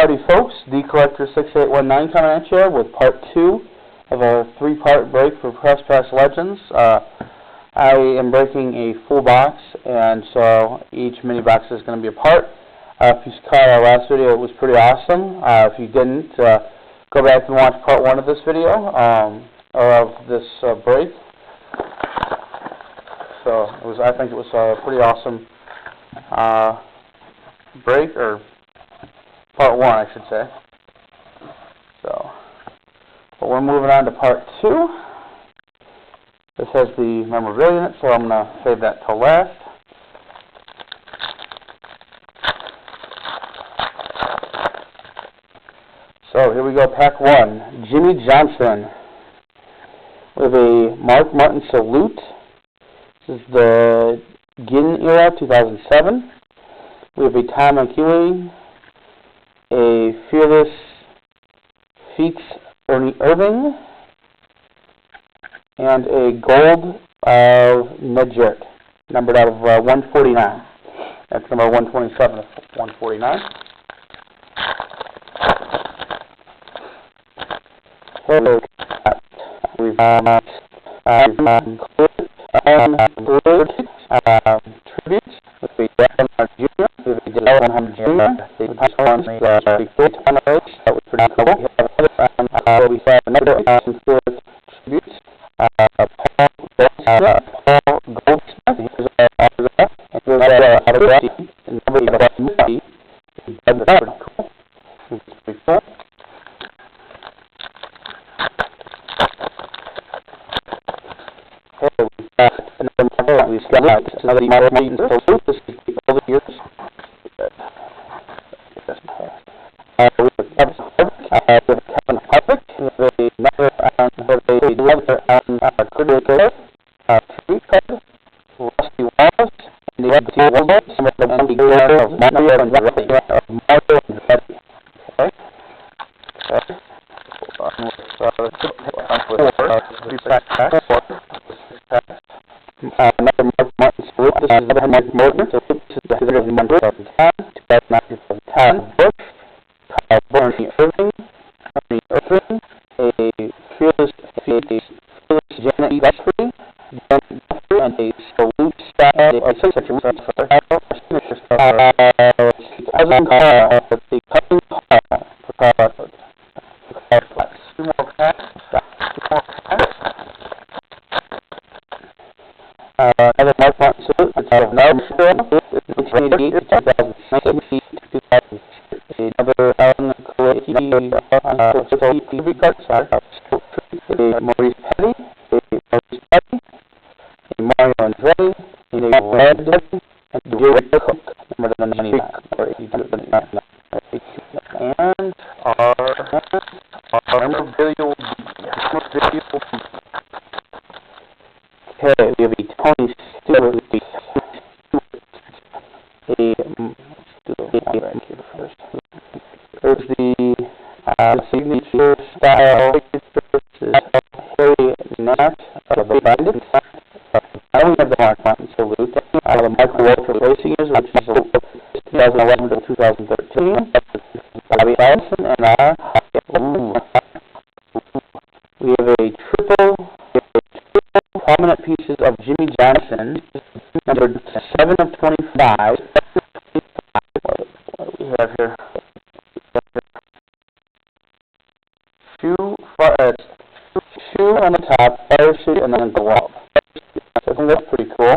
Howdy folks, D-Collector6819 coming at you with part 2 of our 3-part break for Press Legends. I am breaking a full box, and so each mini box is going to be a part. If you caught our last video, it was pretty awesome. If you didn't, go back and watch part 1 of this video, or of this break. So I think it was a pretty awesome break, or part 1, I should say. But we're moving on to part 2. This has the memorabilia in it, so I'm going to save that till last. So here we go, pack 1. Jimmy Johnson with a Mark Martin salute. This is the Ginn era, 2007. We have a Tom McEwing, a Fearless Feats Ernie Irving, and a gold of Ned Jarrett, numbered out of 149. That's number 127 of 149. So we've tributes with the Dallas Jr. With the Dallas 100 Jr. The past one, the big time race. That was pretty cool. We have another tributes. Paul Goldsmith. Here's our autograph. And here's our autograph. And number 50. That's pretty cool. It's pretty cool. We've got another Mark Martin salute. This is all the years. We have Kevin Harvick. We have another critical tribute card. Rusty Wallace. And the other Wallace. Some of the ones of MOJO and Reddy. Okay. Another Mark Martin salute. This is another Mark Martin salute. This is the 2010, 2010 book. Ernie Irving, a Fearless Janet Guthrie, and a salute style, or signature for cousin Carl, the cousin Carl, for two more packs. Another Mark Martin salute. It's out of Narmsville, 1988 to 2019 to 2006. Another Alan Kaleki a Maurice Petty, a Mario Andretti, a Red, and a Jared Cook, number 99, or 82, and our memorabilia. Okay, we have a Tony Stewart, there's the signature style. This is Harry Nat of the Bandit. I only have the Mark Martin salute. The Michael Walter Racing is, which is 2011 to 2013. Bobby Allison and we have a triple prominent pieces of Jimmy Johnson, numbered 7 of 25. What do we have here? Shoe on the top, fire suit, and then a glove. So I think that's pretty cool.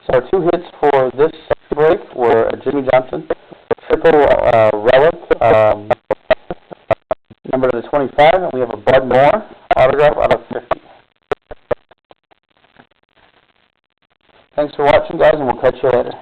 So our 2 hits for this break were a Jimmy Johnson triple relic, number to 25, and we have a Bud Moore autograph out of 50. Thanks for watching, guys, and we'll catch you later.